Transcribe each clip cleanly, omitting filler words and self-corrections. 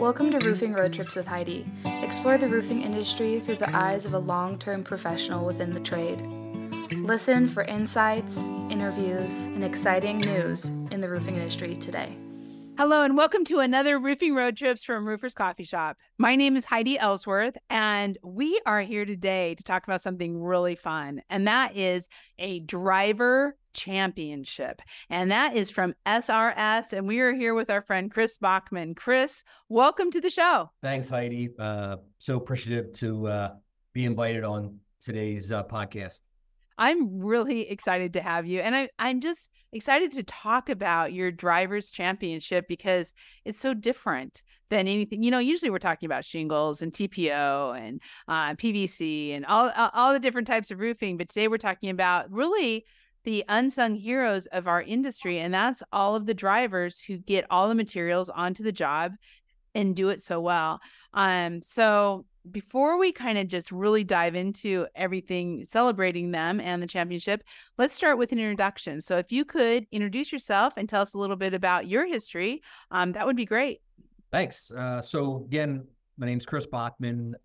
Welcome to Roofing Road Trips with Heidi. Explore the roofing industry through the eyes of a long-term professional within the trade. Listen for insights, interviews, and exciting news in the roofing industry today. Hello and welcome to another Roofing Road Trips from Roofers Coffee Shop. My name is Heidi Ellsworth, and we are here today to talk about something really fun, and that is a driver championship. And that is from SRS, and we are here with our friend Chris Bachman. Chris, welcome to the show. Thanks, Heidi. So appreciative to be invited on today's podcast. I'm really excited to have you. And I'm just excited to talk about your Drivers Championship because it's so different than anything. You know, usually we're talking about shingles and TPO and PVC and all the different types of roofing. But today we're talking about really the unsung heroes of our industry. And that's all of the drivers who get all the materials onto the job and do it so well. So before we kind of just really dive into everything, celebrating them and the championship, let's start with an introduction. So if you could introduce yourself and tell us a little bit about your history, that would be great. Thanks. So again, my name's Chris Bachman.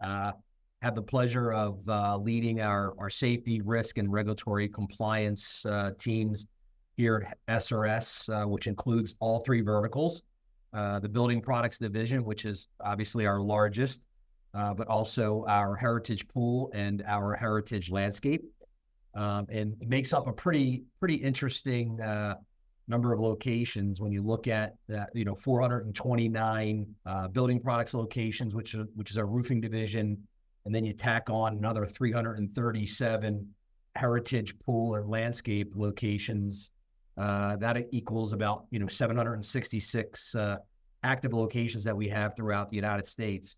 Have the pleasure of leading our safety, risk, and regulatory compliance teams here at SRS, which includes all three verticals. The building products division, which is obviously our largest, but also our heritage pool and our heritage landscape. And it makes up a pretty interesting number of locations when you look at that, 429 building products locations, which is our roofing division. And then you tack on another 337 heritage pool and landscape locations. That equals about 766 active locations that we have throughout the United States.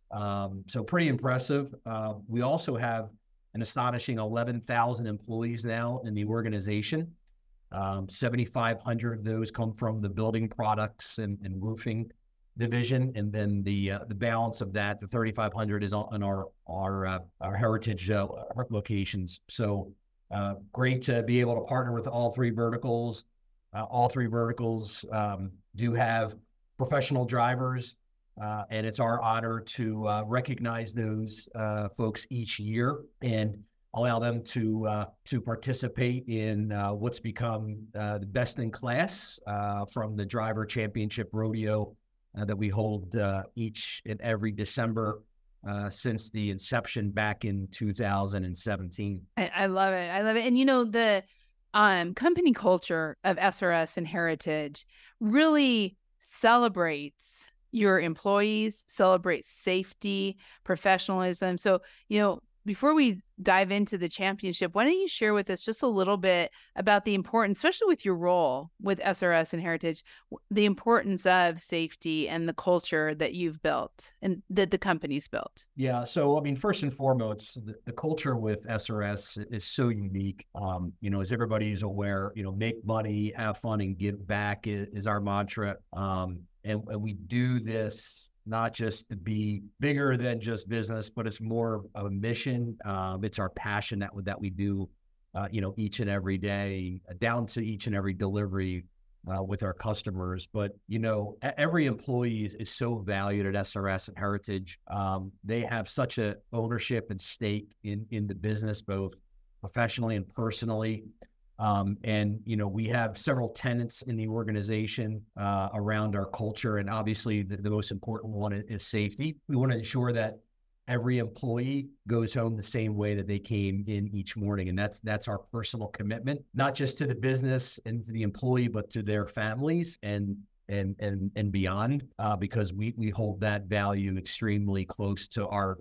So pretty impressive. We also have an astonishing 11,000 employees now in the organization. 7,500 of those come from the building products and roofing division, and then the balance of that, the 3,500, is on our heritage locations. So great to be able to partner with all three verticals. All three verticals do have professional drivers, and it's our honor to recognize those folks each year and allow them to participate in what's become the best in class from the Driver Championship Rodeo that we hold each and every December since the inception back in 2017. I love it. I love it. And the company culture of SRS and Heritage really celebrates your employees, celebrates safety, professionalism. So, before we dive into the championship, why don't you share with us just a little bit about the importance, especially with your role with SRS and Heritage, the importance of safety and the culture that you've built and that the company's built? Yeah. So, first and foremost, the culture with SRS is so unique. As everybody is aware, make money, have fun, and give back is our mantra. And we do this not just to be bigger than just business, but it's more of a mission. It's our passion that we do, each and every day, down to each and every delivery with our customers. But, every employee is so valued at SRS and Heritage. They have such a ownership and stake in the business, both professionally and personally. We have several tenets in the organization around our culture. And obviously the most important one is safety. We want to ensure that every employee goes home the same way that they came in each morning. And that's our personal commitment, not just to the business and to the employee, but to their families and beyond, because we hold that value extremely close to our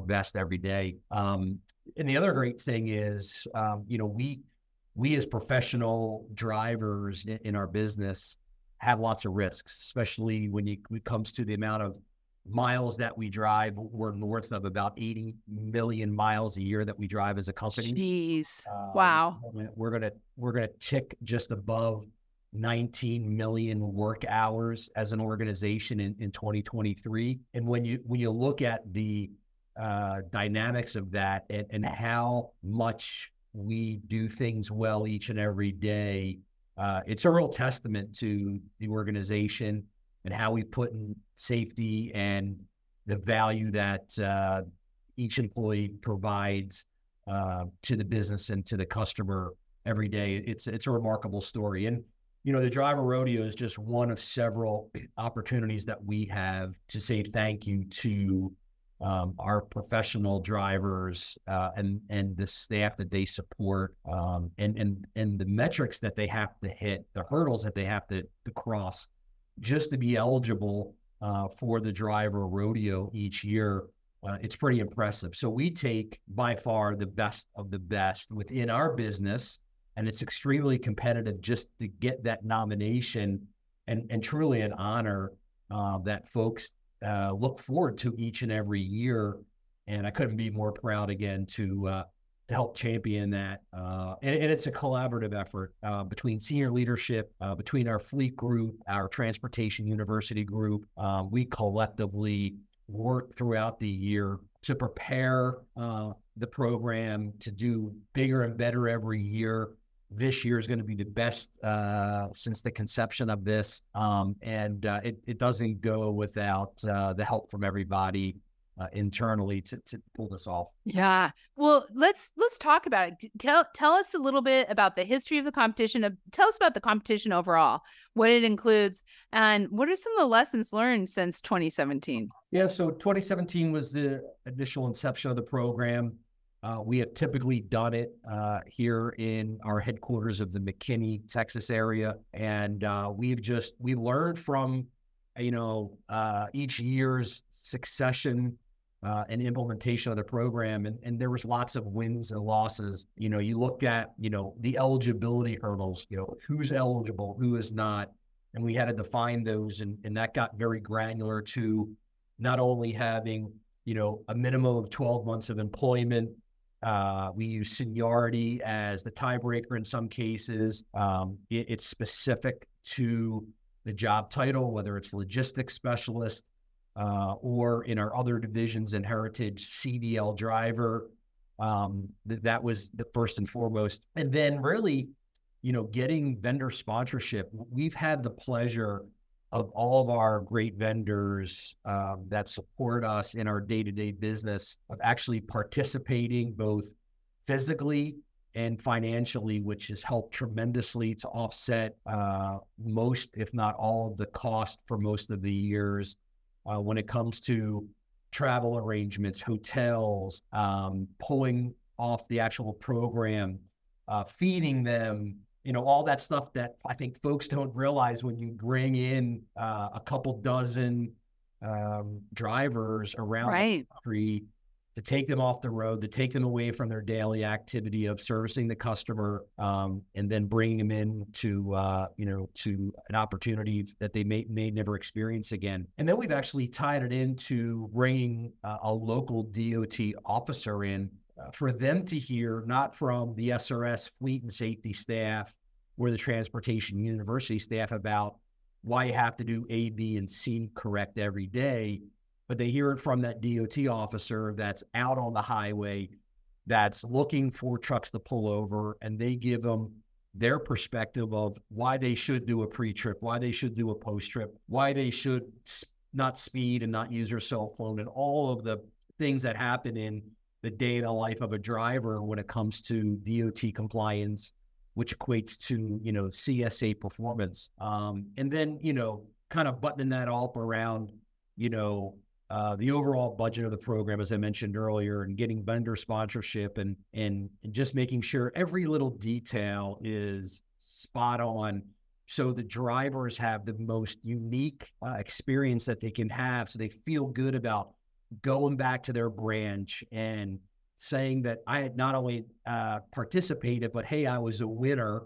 vest every day. And the other great thing is, we as professional drivers in our business have lots of risks, especially when it comes to the amount of miles that we drive. We're north of about 80 million miles a year that we drive as a company. Jeez. Wow. We're gonna tick just above 19 million work hours as an organization in 2023. And when you look at the dynamics of that and how much we do things well each and every day, it's a real testament to the organization and how we put in safety and the value that each employee provides to the business and to the customer every day. It's a remarkable story. And, the driver rodeo is just one of several opportunities that we have to say thank you to our professional drivers and the staff that they support, and the metrics that they have to hit, the hurdles that they have to cross just to be eligible for the driver rodeo each year. It's pretty impressive. So we take by far the best of the best within our business, and it's extremely competitive just to get that nomination, and truly an honor that folks look forward to each and every year. And I couldn't be more proud again to help champion that. And it's a collaborative effort between senior leadership, between our fleet group, our transportation university group. We collectively work throughout the year to prepare the program to do bigger and better every year. This year is going to be the best since the conception of this. And it doesn't go without the help from everybody internally to pull this off. Yeah. Well, let's talk about it. Tell us a little bit about the history of the competition. Tell us about the competition overall, what it includes, and what are some of the lessons learned since 2017? Yeah. So 2017 was the initial inception of the program. We have typically done it here in our headquarters of the McKinney, Texas area. And we learned from, each year's succession and implementation of the program. And there was lots of wins and losses. You look at, the eligibility hurdles, who's eligible, who is not. And we had to define those. And that got very granular to not only having, a minimum of 12 months of employment. We use seniority as the tiebreaker in some cases. It's specific to the job title, whether it's logistics specialist or in our other divisions in heritage, CDL driver. That was the first and foremost. And then really, getting vendor sponsorship. We've had the pleasure of all of our great vendors that support us in our day-to-day business of actually participating both physically and financially, which has helped tremendously to offset most, if not all, of the cost for most of the years when it comes to travel arrangements, hotels, pulling off the actual program, feeding them, all that stuff that I think folks don't realize when you bring in a couple dozen drivers around the country to take them off the road, to take them away from their daily activity of servicing the customer, and then bringing them in to an opportunity that they may never experience again. And then we've actually tied it into bringing a local DOT officer in for them to hear, not from the SRS fleet and safety staff or the transportation university staff about why you have to do A, B, and C correct every day, but they hear it from that DOT officer that's out on the highway, that's looking for trucks to pull over, and they give them their perspective of why they should do a pre-trip, why they should do a post-trip, why they should not speed and not use their cell phone, and all of the things that happen in the day in the life of a driver when it comes to DOT compliance, which equates to, CSA performance. And then, kind of buttoning that all up around, the overall budget of the program, as I mentioned earlier, and getting vendor sponsorship and just making sure every little detail is spot on. So the drivers have the most unique experience that they can have. So they feel good about going back to their branch and saying that I had not only participated, but hey, I was a winner,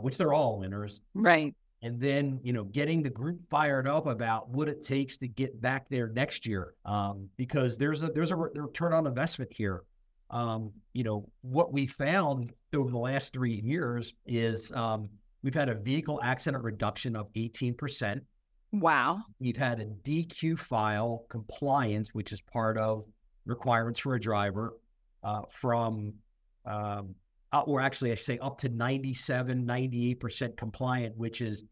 which they're all winners. Right. And then, getting the group fired up about what it takes to get back there next year, because there's a return on investment here. What we found over the last 3 years is we've had a vehicle accident reduction of 18%. Wow. We've had a DQ file compliance, which is part of requirements for a driver, or actually I say up to 97, 98% compliant, which is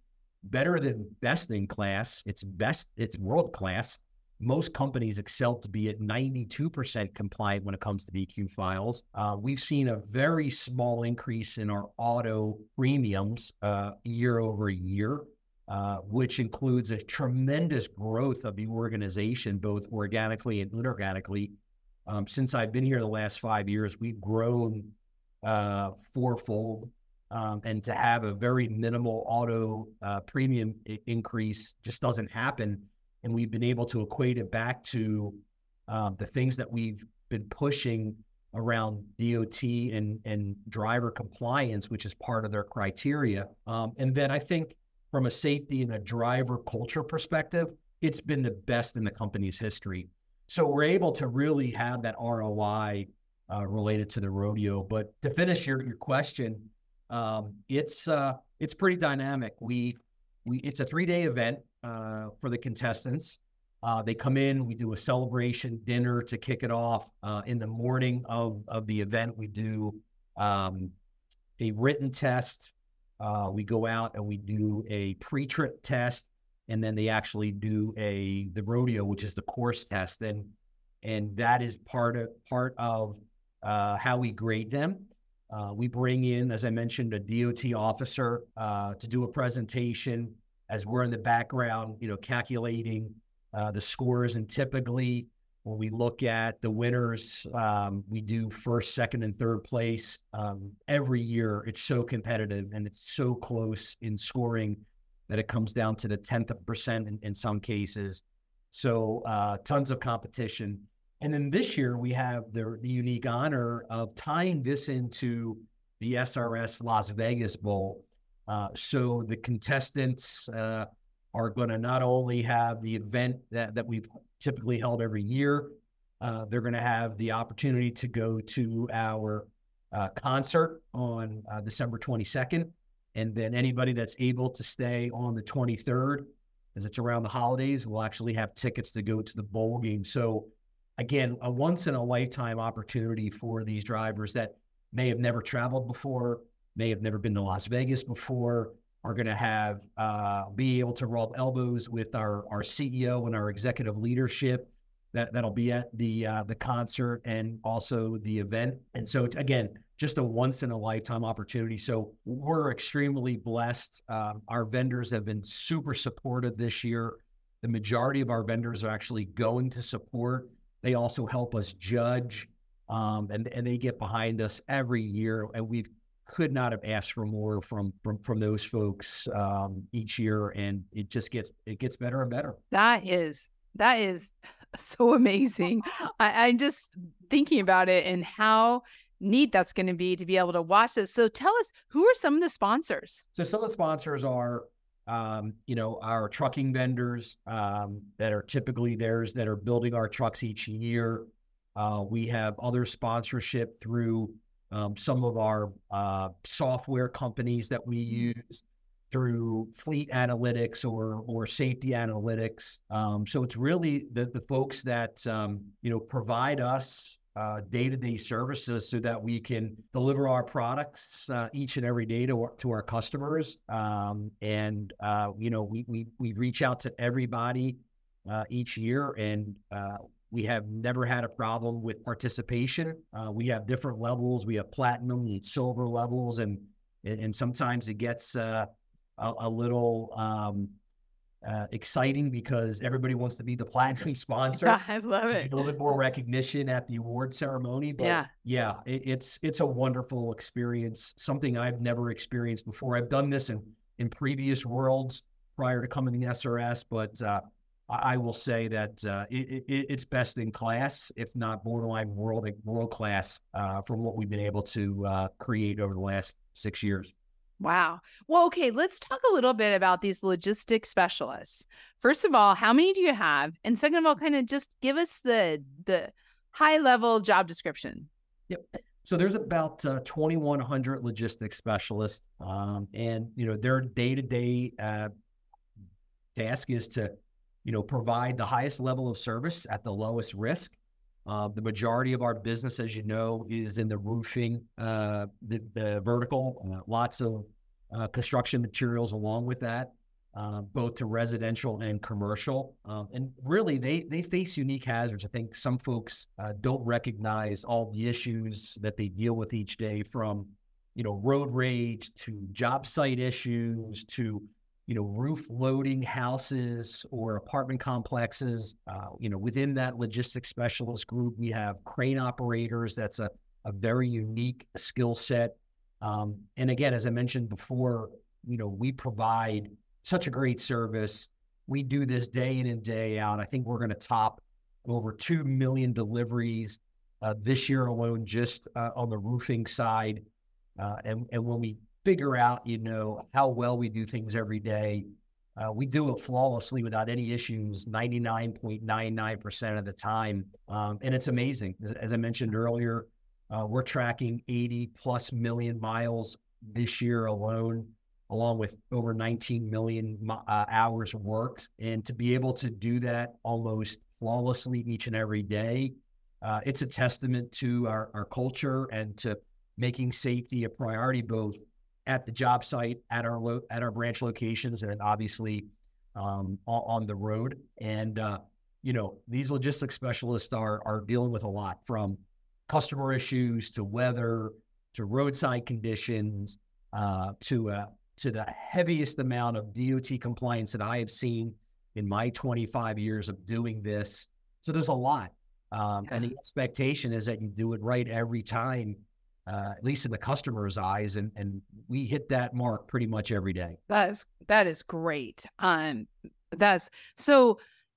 better than best in class. It's world class. Most companies excel to be at 92% compliant when it comes to BQ files. We've seen a very small increase in our auto premiums year over year, which includes a tremendous growth of the organization, both organically and inorganically. Since I've been here the last 5 years, we've grown fourfold. And to have a very minimal auto premium increase just doesn't happen. And we've been able to equate it back to the things that we've been pushing around DOT and driver compliance, which is part of their criteria. And then I think from a safety and a driver culture perspective, it's been the best in the company's history. So we're able to really have that ROI related to the rodeo. But to finish your question, it's pretty dynamic. It's a 3-day event for the contestants. They come in, we do a celebration dinner to kick it off. In the morning of the event, we do a written test. We go out and we do a pre-trip test, and then they actually do the rodeo, which is the course test. And that is part of how we grade them. We bring in, as I mentioned, a DOT officer to do a presentation as we're in the background, calculating the scores. And typically when we look at the winners, we do first, second, and third place. Every year it's so competitive and it's so close in scoring that it comes down to the 10th of a percent in some cases. So tons of competition. And then this year we have the unique honor of tying this into the SRS Las Vegas Bowl. So the contestants are going to not only have the event that we've typically held every year, they're going to have the opportunity to go to our concert on December 22nd. And then anybody that's able to stay on the 23rd, as it's around the holidays, will actually have tickets to go to the bowl game. So again, a once-in-a-lifetime opportunity for these drivers that may have never traveled before, may have never been to Las Vegas before, are going to have be able to rub elbows with our CEO and our executive leadership that'll be at the concert and also the event. And so again, just a once-in-a-lifetime opportunity. So we're extremely blessed. Our vendors have been super supportive this year. The majority of our vendors are actually going to support. They also help us judge, and they get behind us every year. And we could not have asked for more from those folks each year. And it gets better and better. That is so amazing. I'm just thinking about it and how neat that's going to be able to watch this. So tell us, who are some of the sponsors? So some of the sponsors are our trucking vendors that are typically theirs that are building our trucks each year. We have other sponsorship through some of our software companies that we use, through fleet analytics or safety analytics. So it's really the folks that provide us day-to-day services so that we can deliver our products each and every day to our customers. We reach out to everybody each year, and we have never had a problem with participation. We have different levels. We have platinum and silver levels, and sometimes it gets a little exciting because everybody wants to be the platinum sponsor. I love it. A little bit more recognition at the award ceremony, but it's a wonderful experience, something I've never experienced before. I've done this in previous worlds prior to coming to SRS, but I will say that it's best in class, if not borderline world class, from what we've been able to create over the last 6 years. Wow. Well, okay, let's talk a little bit about these logistics specialists. First of all, how many do you have? And second of all, kind of just give us the high level job description. Yep. So there's about 2,100 logistics specialists, and their day-to-day task is to provide the highest level of service at the lowest risk. The majority of our business, as you know, is in the roofing, the vertical, lots of construction materials along with that. both to residential and commercial. And really, they face unique hazards. I think some folks don't recognize all the issues that they deal with each day, from, road rage to job site issues to, roof loading houses or apartment complexes. Within that logistics specialist group, we have crane operators. That's a very unique skill set. And again, as I mentioned before, we provide such a great service. We do this day in and day out. I think we're going to top over 2 million deliveries this year alone, just on the roofing side. And when we figure out, how well we do things every day, we do it flawlessly without any issues, 99.99% of the time. And it's amazing. As I mentioned earlier, we're tracking 80+ million miles this year alone, along with over 19 million hours worked. And to be able to do that almost flawlessly each and every day, it's a testament to our culture and to making safety a priority, both at the job site, at our branch locations, and obviously on the road. And, these logistics specialists are dealing with a lot, from customer issues to weather, to roadside conditions, to the heaviest amount of DOT compliance that I have seen in my 25 years of doing this. So there's a lot. And the expectation is that you do it right every time, at least in the customer's eyes. And we hit that mark pretty much every day. That is great.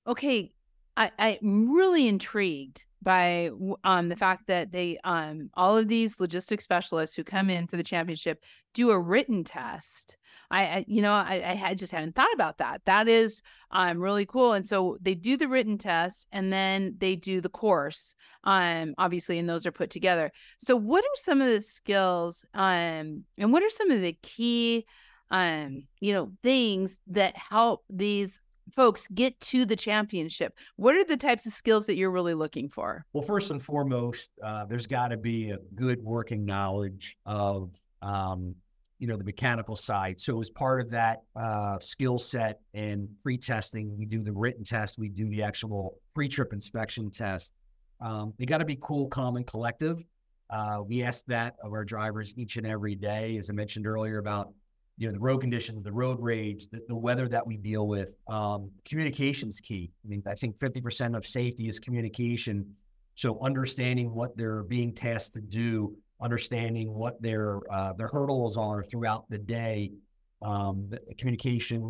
Okay. I'm really intrigued by the fact that they all of these logistics specialists who come in for the championship do a written test. I just hadn't thought about that. That is really cool. And so they do the written test, and then they do the course, obviously, and those are put together. So what are some of the skills and what are some of the key things that help these folks get to the championship? What are the types of skills that you're really looking for? Well, first and foremost, there's got to be a good working knowledge of, the mechanical side. So as part of that skill set and pre-testing, we do the written test, we do the actual pre-trip inspection test. They got to be cool, calm, and collective. We ask that of our drivers each and every day, as I mentioned earlier, about the road conditions, the road rage, the weather that we deal with. Communication's key. I think 50% of safety is communication. So understanding what they're being tasked to do, understanding what their hurdles are throughout the day. The communication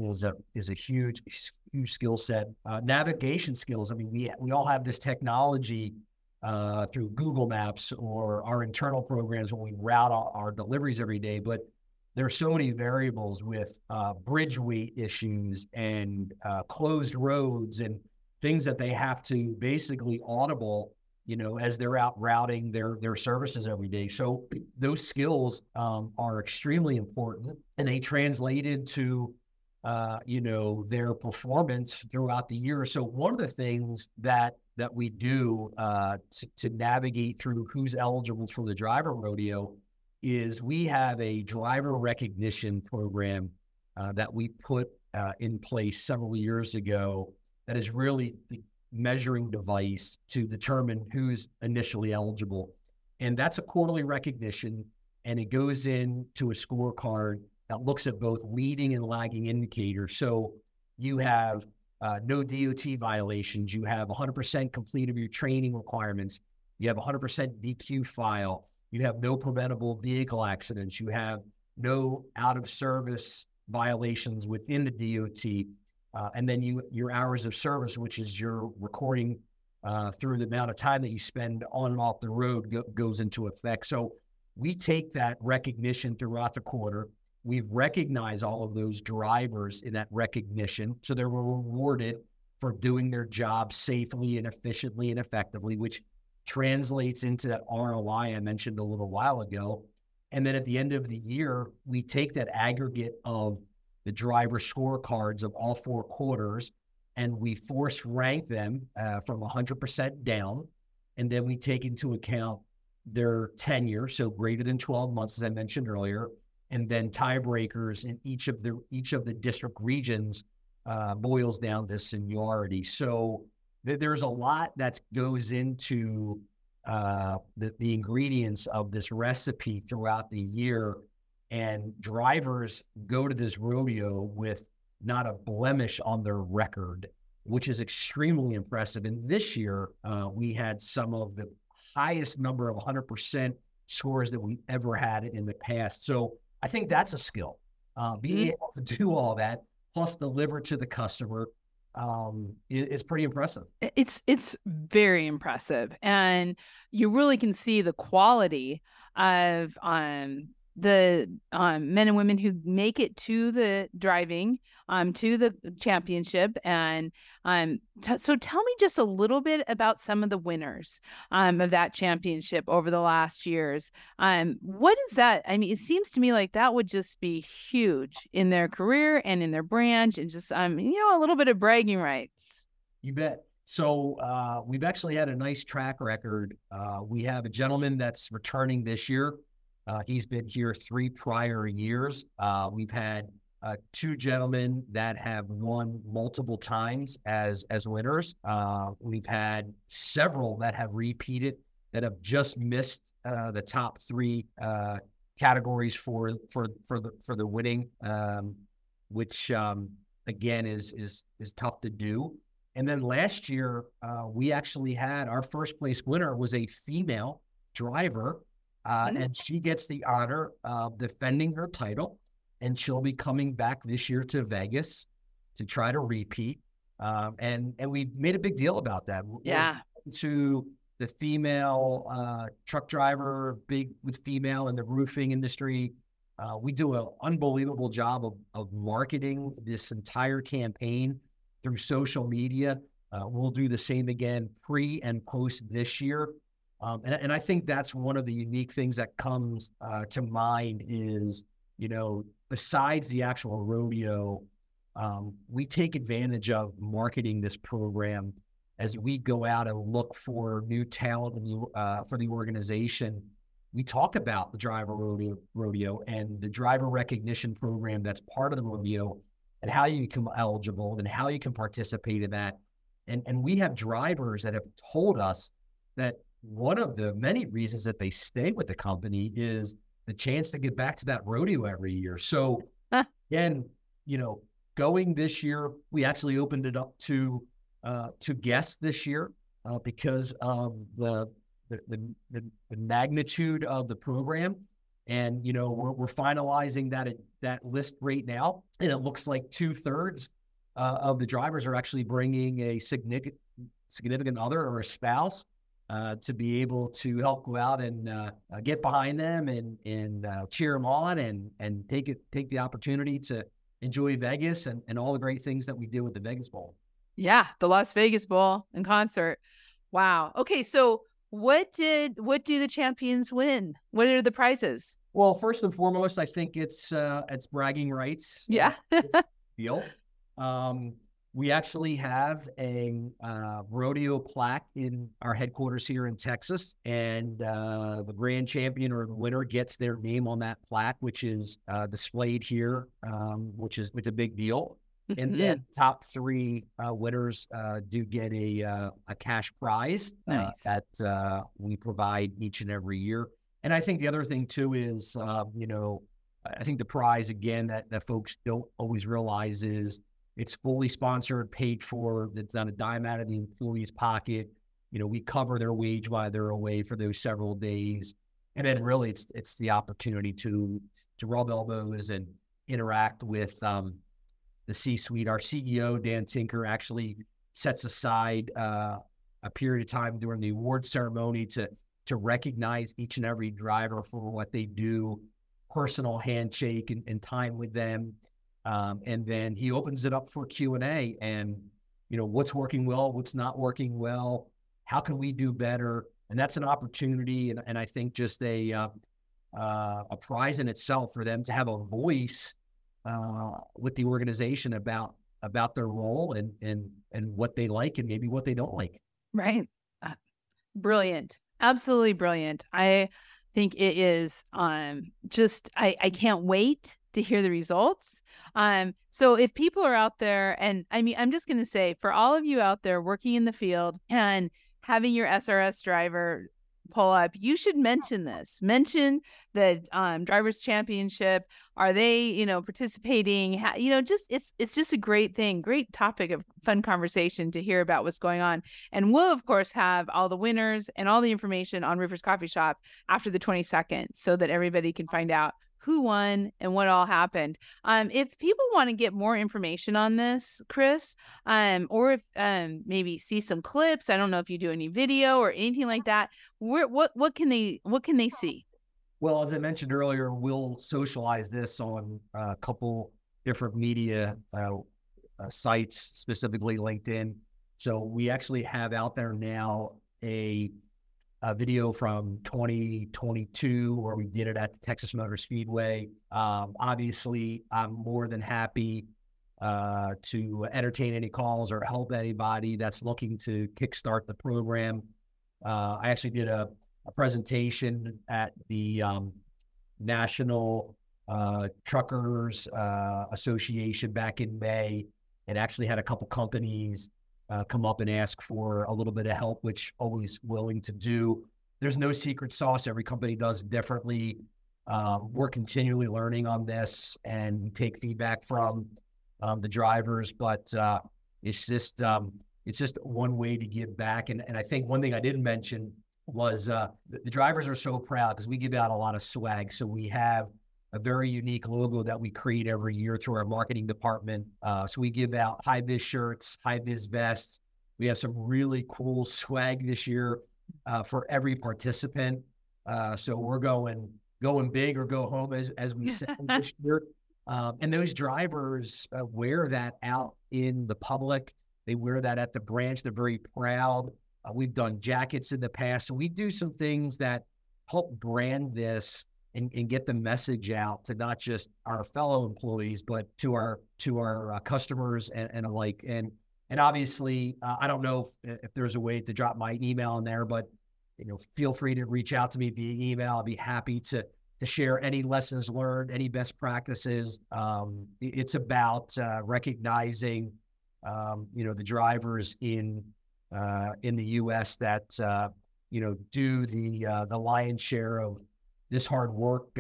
is a huge skill set. Navigation skills. We all have this technology through Google Maps or our internal programs when we route our deliveries every day, but there are so many variables with bridge weight issues and closed roads and things that they have to basically audible, as they're out routing their services every day. So those skills are extremely important, and they translate into, their performance throughout the year. So one of the things that we do to navigate through who's eligible for the driver rodeo is we have a driver recognition program that we put in place several years ago that is really the measuring device to determine who's initially eligible. And that's a quarterly recognition, and it goes into a scorecard that looks at both leading and lagging indicators. So you have no DOT violations, you have 100% complete of your training requirements, you have 100% DQ file, you have no preventable vehicle accidents, you have no out of service violations within the DOT, and then your hours of service, which is your recording through the amount of time that you spend on and off the road, goes into effect. So we take that recognition throughout the quarter. We've recognized all of those drivers in that recognition, so they're rewarded for doing their job safely and efficiently and effectively, which translates into that ROI I mentioned a little while ago. And then at the end of the year, we take that aggregate of the driver scorecards of all 4 quarters, and we force rank them from 100% down. And then we take into account their tenure, so greater than 12 months, as I mentioned earlier, and then tiebreakers in each of the district regions boils down to seniority. So there's a lot that goes into the ingredients of this recipe throughout the year, and drivers go to this rodeo with not a blemish on their record, which is extremely impressive. And this year, we had some of the highest number of 100% scores that we ever had in the past. So I think that's a skill, being able to do all that, plus deliver to the customer, is pretty impressive. It's very impressive. And you really can see the quality of the men and women who make it to the driving, to the championship. And so tell me just a little bit about some of the winners of that championship over the last years. What is that? I mean, it seems to me like that would just be huge in their career and in their branch, and just a little bit of bragging rights. You bet. So we've actually had a nice track record. We have a gentleman that's returning this year. He's been here 3 prior years. We've had 2 gentlemen that have won multiple times as winners. We've had several that have repeated, that have just missed the top 3 categories for the winning, which again is tough to do. And then last year, we actually had our first place winner was a female driver. And she gets the honor of defending her title, and she'll be coming back this year to Vegas to try to repeat. And we made a big deal about that. Yeah. To the female truck driver, big with female in the roofing industry. We do an unbelievable job of marketing this entire campaign through social media. We'll do the same again pre and post this year. And I think that's one of the unique things that comes to mind is, besides the actual rodeo, we take advantage of marketing this program as we go out and look for new talent for the organization. We talk about the driver rodeo and the driver recognition program that's part of the rodeo, and how you become eligible and how you can participate in that. And we have drivers that have told us that one of the many reasons that they stay with the company is the chance to get back to that rodeo every year. So again, going this year, we actually opened it up to guests this year because of the magnitude of the program. And, we're finalizing that list right now. And it looks like 2/3 of the drivers are actually bringing a significant other or a spouse to be able to help go out and get behind them and cheer them on and take the opportunity to enjoy Vegas and all the great things that we did with the Vegas Bowl. Yeah, the Las Vegas Bowl in concert. Wow. Okay, so what do the champions win? What are the prizes? Well, first and foremost, I think it's bragging rights. Yeah. Deal. We actually have a rodeo plaque in our headquarters here in Texas, and the grand champion or the winner gets their name on that plaque, which is displayed here, which is a big deal. And then top 3 winners do get a cash prize that we provide each and every year. And I think the other thing too is, I think the prize again that folks don't always realize is it's fully sponsored, paid for. It's not a dime out of the employee's pocket. We cover their wage while they're away for those several days. And then really it's the opportunity to rub elbows and interact with the C-suite. Our CEO, Dan Tinker, actually sets aside a period of time during the award ceremony to recognize each and every driver for what they do, personal handshake and time with them. And then he opens it up for Q&A and, what's working well, what's not working well, how can we do better? And that's an opportunity. And I think just a prize in itself for them to have a voice with the organization about their role and what they like and maybe what they don't like. Right. Brilliant. Absolutely brilliant. think it is just, I can't wait to hear the results. So if people are out there, and I mean, I'm just going to say, for all of you out there working in the field and having your SRS driver pull up, you should mention this. Mention the Drivers Championship. Are they, participating? Just it's just a great thing, great topic of fun conversation to hear about what's going on. And we'll of course have all the winners and all the information on Roofers Coffee Shop after the 22nd, so that everybody can find out who won and what all happened. If people want to get more information on this, Chris, or if maybe see some clips, I don't know if you do any video or anything like that, what can they see? Well, as I mentioned earlier, we'll socialize this on a couple different media sites, specifically LinkedIn. So we actually have out there now a video from 2022 where we did it at the Texas Motor Speedway. Obviously, I'm more than happy to entertain any calls or help anybody that's looking to kickstart the program. I actually did a presentation at the National Truckers Association back in May, and actually had a couple companies come up and ask for a little bit of help, which always willing to do. There's no secret sauce. Every company does it differently. We're continually learning on this and take feedback from the drivers, but it's just one way to give back. And I think one thing I didn't mention was the drivers are so proud because we give out a lot of swag. So we have a very unique logo that we create every year through our marketing department. So we give out high-vis shirts, high-vis vests. We have some really cool swag this year for every participant. So we're going big or go home, as we said this year. And those drivers wear that out in the public. They wear that at the branch. They're very proud. We've done jackets in the past. So we do some things that help brand this and get the message out to not just our fellow employees, but to our customers and alike. And obviously, I don't know if there's a way to drop my email in there, but feel free to reach out to me via email. I'll be happy to share any lessons learned, any best practices. It's about recognizing the drivers in the U.S. that do the lion's share of this hard work,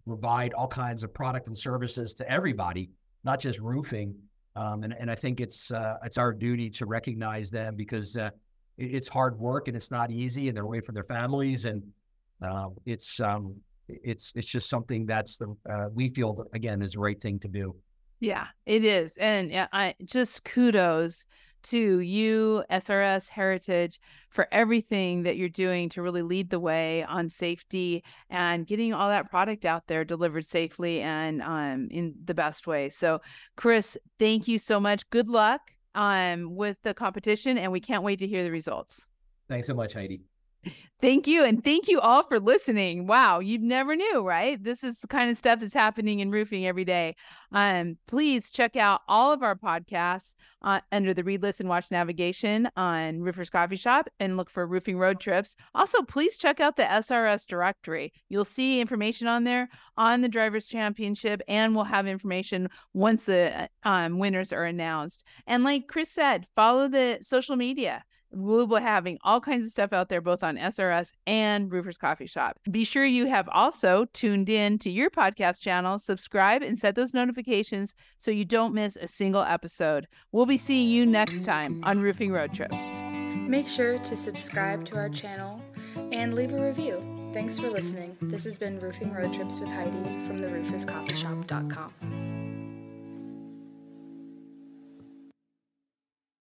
provide all kinds of product and services to everybody, not just roofing. And I think it's our duty to recognize them because it's hard work and it's not easy, and they're away from their families, and it's just something that's we feel that, again, is the right thing to do. Yeah, it is. And I just kudos to you, SRS Heritage, for everything that you're doing to really lead the way on safety and getting all that product out there delivered safely and in the best way. So, Chris, thank you so much. Good luck with the competition, and we can't wait to hear the results. Thanks so much, Heidi. Thank you. And thank you all for listening. Wow. You never knew, right? This is the kind of stuff that's happening in roofing every day. Please check out all of our podcasts under the Read, Listen, Watch navigation on Roofers Coffee Shop and look for Roofing Road Trips. Also, please check out the SRS directory. You'll see information on there on the Drivers Championship, and we'll have information once the winners are announced. And like Chris said, follow the social media. We'll be having all kinds of stuff out there, both on SRS and Roofers Coffee Shop. Be sure you have also tuned in to your podcast channel, subscribe, and set those notifications so you don't miss a single episode. We'll be seeing you next time on Roofing Road Trips. Make sure to subscribe to our channel and leave a review. Thanks for listening. This has been Roofing Road Trips with Heidi from the RoofersCoffeeShop.com.